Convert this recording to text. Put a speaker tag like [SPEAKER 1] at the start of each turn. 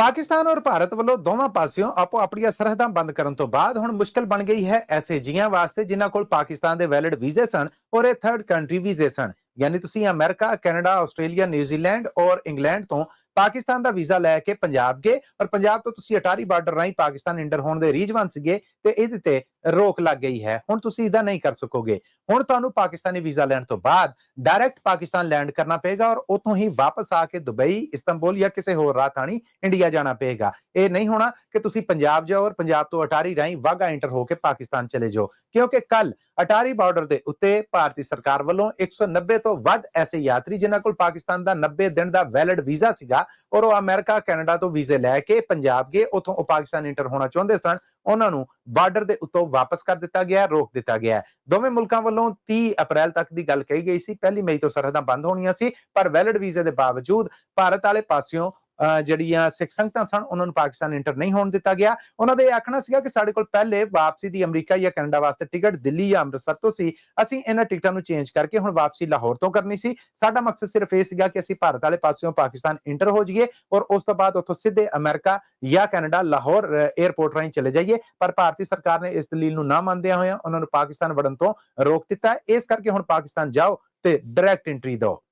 [SPEAKER 1] ਪਾਕਿਸਤਾਨ ਔਰ ਭਾਰਤ ਵੱਲੋਂ ਦੋਵਾਂ ਪਾਸਿਓਂ ਆਪੋ ਆਪਣੀਆਂ ਸਰਹੱਦਾਂ ਬੰਦ ਕਰਨ ਤੋਂ ਬਾਅਦ ਹੁਣ ਮੁਸ਼ਕਲ ਬਣ ਗਈ ਹੈ ਐਸੇ ਜੀਆਂ ਵਾਸਤੇ ਜਿਨ੍ਹਾਂ ਕੋਲ ਪਾਕਿਸਤਾਨ ਦੇ ਵੈਲਿਡ ਵੀਜ਼ੇ ਸਨ ਔਰ ਇਹ ਥਰਡ ਕੰਟਰੀ ਵੀਜ਼ੇ ਸਨ। ਯਾਨੀ ਤੁਸੀਂ ਅਮਰੀਕਾ, ਕੈਨੇਡਾ, ਆਸਟ੍ਰੇਲੀਆ, ਨਿਊਜ਼ੀਲੈਂਡ ਔਰ ਇੰਗਲੈਂਡ ਤੋਂ ਪਾਕਿਸਤਾਨ ਦਾ ਵੀਜ਼ਾ ਲੈ ਕੇ ਪੰਜਾਬ ਗਏ ਔਰ ਪੰਜਾਬ ਤੋਂ ਤੁਸੀਂ ਅਟਾਰੀ ਬਾਰਡਰ ਰਾਹੀਂ ਪਾਕਿਸਤਾਨ ਇੰਟਰ ਹੋਣ ਦੇ ਰੀਝਵਾਨ ਸੀਗੇ ਤੇ ਇਹਦੇ ਤੇ ਰੋਕ ਲੱਗ ਗਈ ਹੈ। ਹੁਣ ਤੁਸੀਂ ਇਹਦਾ ਨਹੀਂ ਕਰ ਸਕੋਗੇ। ਹੁਣ ਤੁਹਾਨੂੰ ਪਾਕਿਸਤਾਨੀ ਵੀਜ਼ਾ ਲੈਣ ਤੋਂ ਬਾਅਦ ਡਾਇਰੈਕਟ ਪਾਕਿਸਤਾਨ ਲੈਂਡ ਕਰਨਾ ਪਏਗਾ ਔਰ ਉਤੋਂ ਹੀ ਵਾਪਸ ਆ ਕੇ ਦੁਬਈ, ਇਸਤੰਬੁਲ ਜਾਂ ਕਿਸੇ ਹੋਰ ਰਾਹ ਥਾਣੀ ਇੰਡੀਆ ਜਾਣਾ ਪਏਗਾ। ਇਹ ਨਹੀਂ ਹੋਣਾ ਕਿ ਤੁਸੀਂ ਪੰਜਾਬ ਜਾਓ ਔਰ ਪੰਜਾਬ ਤੋਂ ਅਟਾਰੀ ਰਾਹੀਂ ਵਾਗਾ ਇੰਟਰ ਹੋ ਕੇ ਪਾਕਿਸਤਾਨ ਚਲੇ ਜਾਓ, ਕਿਉਂਕਿ ਕੱਲ ਅਟਾਰੀ ਬਾਰਡਰ ਦੇ ਉੱਤੇ ਭਾਰਤੀ ਸਰਕਾਰ ਵੱਲੋਂ 190 ਤੋਂ ਵੱਧ ਐਸੇ ਯਾਤਰੀ ਜਿਨ੍ਹਾਂ ਕੋਲ ਪਾਕਿਸਤਾਨ ਦਾ 90 ਦਿਨ ਦਾ ਵੈਲਿਡ ਵੀਜ਼ਾ ਸੀਗਾ ਔਰ ਉਹ ਅਮਰੀਕਾ, ਕੈਨੇਡਾ ਤੋਂ ਵੀਜ਼ੇ ਲੈ ਕੇ ਪੰਜਾਬ ਗਏ, ਉਥੋਂ ਉਹ ਪਾਕਿਸਤਾਨ ਇੰਟਰ ਹੋਣਾ ਚਾਹੁੰਦੇ ਸਨ, ਉਹਨਾਂ ਨੂੰ ਬਾਰਡਰ ਦੇ ਉੱਤੋਂ ਵਾਪਸ ਕਰ ਦਿੱਤਾ ਗਿਆ, ਰੋਕ ਦਿੱਤਾ ਗਿਆ। ਦੋਵੇਂ ਮੁਲਕਾਂ ਵੱਲੋਂ 30 ਅਪ੍ਰੈਲ ਤੱਕ ਦੀ ਗੱਲ ਕਹੀ ਗਈ ਸੀ, 1 ਮਈ ਤੋਂ ਸਰਹੱਦਾਂ ਬੰਦ ਹੋਣੀਆਂ ਸੀ, ਪਰ ਵੈਲਿਡ ਵੀਜ਼ੇ ਦੇ ਬਾਵਜੂਦ ਭਾਰਤ ਵਾਲੇ ਪਾਸਿਓਂ ਜਿਹੜੀਆਂ ਸਿੱਖ ਸੰਗਤਾਂ ਸਨ ਉਹਨਾਂ ਨੂੰ ਪਾਕਿਸਤਾਨ ਇੰਟਰ ਨਹੀਂ ਹੋਣ ਦਿੱਤਾ ਗਿਆ। ਉਹਨਾਂ ਦਾ ਇਹ ਆਖਣਾ ਸੀਗਾ ਕਿ ਸਾਡੇ ਕੋਲ ਪਹਿਲੇ ਵਾਪਸੀ ਦੀ ਅਮਰੀਕਾ ਜਾਂ ਕੈਨੇਡਾ ਵਾਸਤੇ ਟਿਕਟ ਦਿੱਲੀ ਜਾਂ ਅੰਮ੍ਰਿਤਸਰ ਤੋਂ ਸੀ, ਅਸੀਂ ਇਹਨਾਂ ਟਿਕਟਾਂ ਨੂੰ ਚੇਂਜ ਕਰਕੇ ਹੁਣ ਵਾਪਸੀ ਲਾਹੌਰ ਤੋਂ ਕਰਨੀ ਸੀ। ਸਾਡਾ ਮਕਸਦ ਸਿਰਫ ਇਹ ਸੀਗਾ ਕਿ ਅਸੀਂ ਭਾਰਤ ਵਾਲੇ ਪਾਸਿਓਂ ਪਾਕਿਸਤਾਨ ਇੰਟਰ ਹੋ ਜਾਈਏ ਔਰ ਉਸ ਤੋਂ ਬਾਅਦ ਉੱਥੋਂ ਸਿੱਧੇ ਅਮਰੀਕਾ ਜਾਂ ਕੈਨੇਡਾ ਲਾਹੌਰ 에ਅਰਪੋਰਟ ਰਾਹੀਂ ਚਲੇ ਜਾਈਏ, ਪਰ ਭਾਰਤੀ ਸਰਕਾਰ ਨੇ ਇਸ ਦਲੀਲ ਨੂੰ ਨਾ ਮੰਨਦਿਆਂ ਹੋਇਆਂ ਉਹਨਾਂ ਨੂੰ ਪਾਕਿਸਤਾਨ ਵੜਨ ਤੋਂ ਰੋਕ ਦਿੱਤਾ। ਇਸ ਕਰਕੇ ਹੁਣ ਪਾਕਿਸਤਾਨ ਜਾਓ ਤੇ ਡਾਇਰੈਕਟ ਐਂਟਰੀ ਦਿਓ।